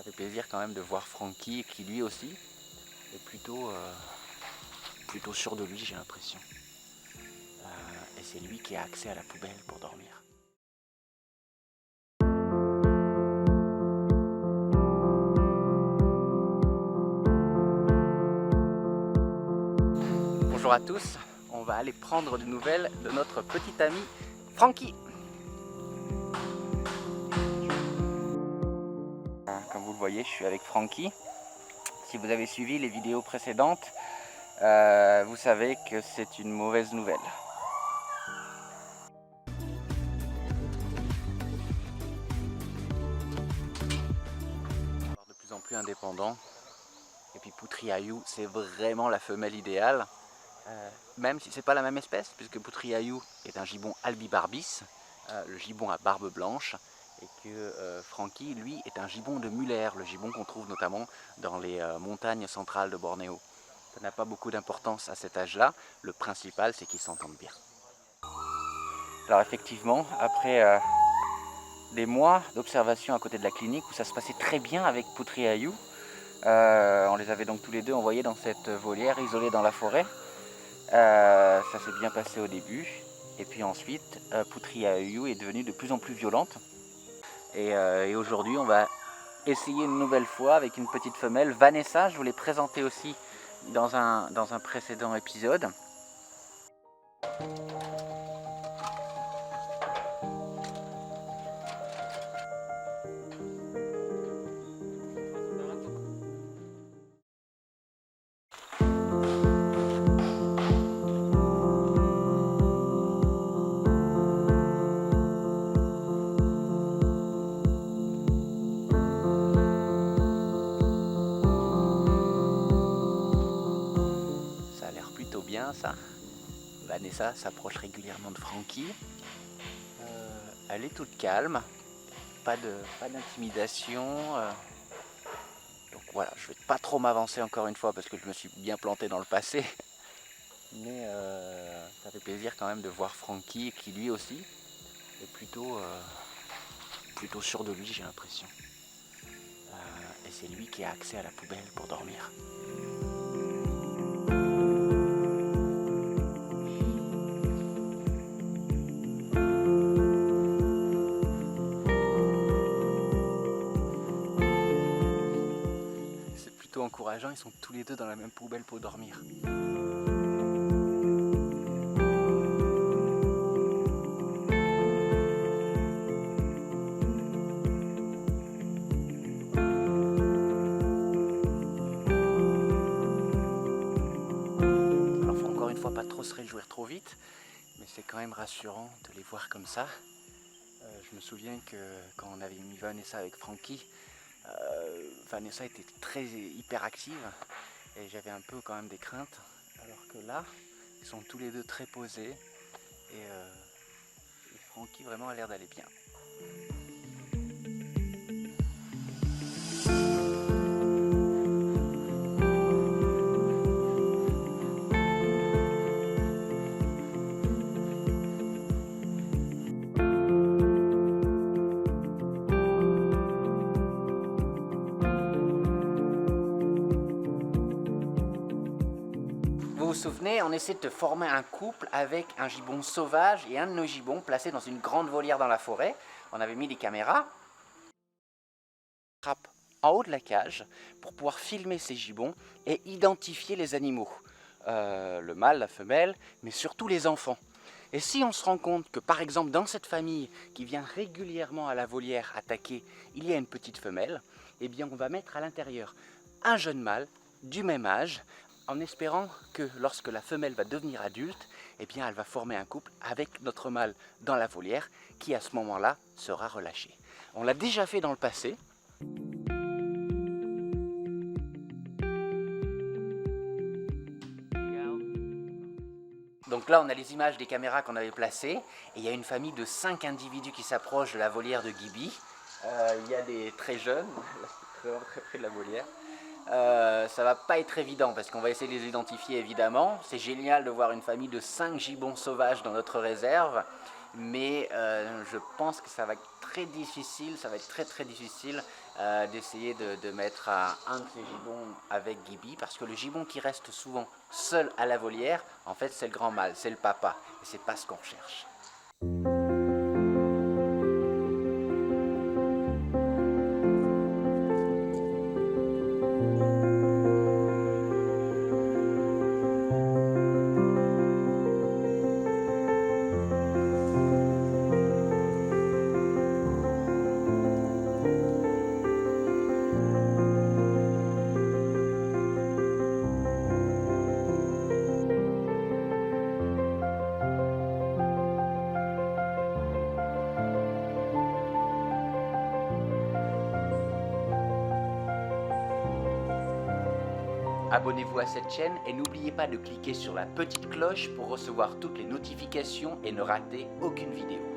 ça fait plaisir quand même de voir Francky qui lui aussi est plutôt sûr de lui, j'ai l'impression. Et c'est lui qui a accès à la poubelle pour dormir. Bonjour à tous, on va aller prendre des nouvelles de notre petit ami Francky. Comme vous le voyez, je suis avec Francky. Si vous avez suivi les vidéos précédentes, vous savez que c'est une mauvaise nouvelle. De plus en plus indépendant. Et puis Poutriaïou, c'est vraiment la femelle idéale. Même si c'est pas la même espèce, puisque Poutriaïou est un gibbon albibarbis, le gibbon à barbe blanche, et que Francky, lui, est un gibbon de Muller, le gibbon qu'on trouve notamment dans les montagnes centrales de Bornéo. Ça n'a pas beaucoup d'importance à cet âge-là, le principal c'est qu'ils s'entendent bien. Alors effectivement, après des mois d'observation à côté de la clinique où ça se passait très bien avec Poutriaïou, on les avait donc tous les deux envoyés dans cette volière isolée dans la forêt. Ça s'est bien passé au début, et puis ensuite Poutriaïou est devenue de plus en plus violente, et aujourd'hui on va essayer une nouvelle fois avec une petite femelle, Vanessa. Je vous l'ai présentée aussi dans un précédent épisode. Bien ça. Vanessa s'approche régulièrement de Francky. Elle est toute calme, pas d'intimidation. Donc voilà, je vais pas trop m'avancer encore une fois parce que je me suis bien planté dans le passé. Mais ça fait plaisir quand même de voir Francky qui lui aussi est plutôt sûr de lui, j'ai l'impression. Et c'est lui qui a accès à la poubelle pour dormir. Encourageant, ils sont tous les deux dans la même poubelle pour dormir. Alors faut encore une fois pas trop se réjouir trop vite, mais c'est quand même rassurant de les voir comme ça. Je me souviens que quand on avait mis Vanessa avec Francky, Vanessa était très hyperactive et j'avais un peu quand même des craintes, alors que là ils sont tous les deux très posés et Francky vraiment a l'air d'aller bien. Vous vous souvenez, on essaie de former un couple avec un gibbon sauvage et un de nos gibbons placés dans une grande volière dans la forêt. On avait mis des caméras en haut de la cage pour pouvoir filmer ces gibbons et identifier les animaux. Le mâle, la femelle, mais surtout les enfants. Et si on se rend compte que par exemple dans cette famille qui vient régulièrement à la volière attaquer, il y a une petite femelle, eh bien on va mettre à l'intérieur un jeune mâle du même âge, en espérant que lorsque la femelle va devenir adulte, eh bien elle va former un couple avec notre mâle dans la volière qui à ce moment-là sera relâché. On l'a déjà fait dans le passé. Donc là on a les images des caméras qu'on avait placées et il y a une famille de 5 individus qui s'approchent de la volière de Gibi. Il y a des très jeunes, très près de la volière. Ça va pas être évident parce qu'on va essayer de les identifier évidemment. C'est génial de voir une famille de 5 gibbons sauvages dans notre réserve, mais je pense que ça va être très difficile, ça va être très difficile d'essayer de mettre un de ces gibbons avec Gibi, parce que le gibbon qui reste souvent seul à la volière, en fait c'est le grand mâle, c'est le papa, et c'est pas ce qu'on recherche. Abonnez-vous à cette chaîne et n'oubliez pas de cliquer sur la petite cloche pour recevoir toutes les notifications et ne rater aucune vidéo.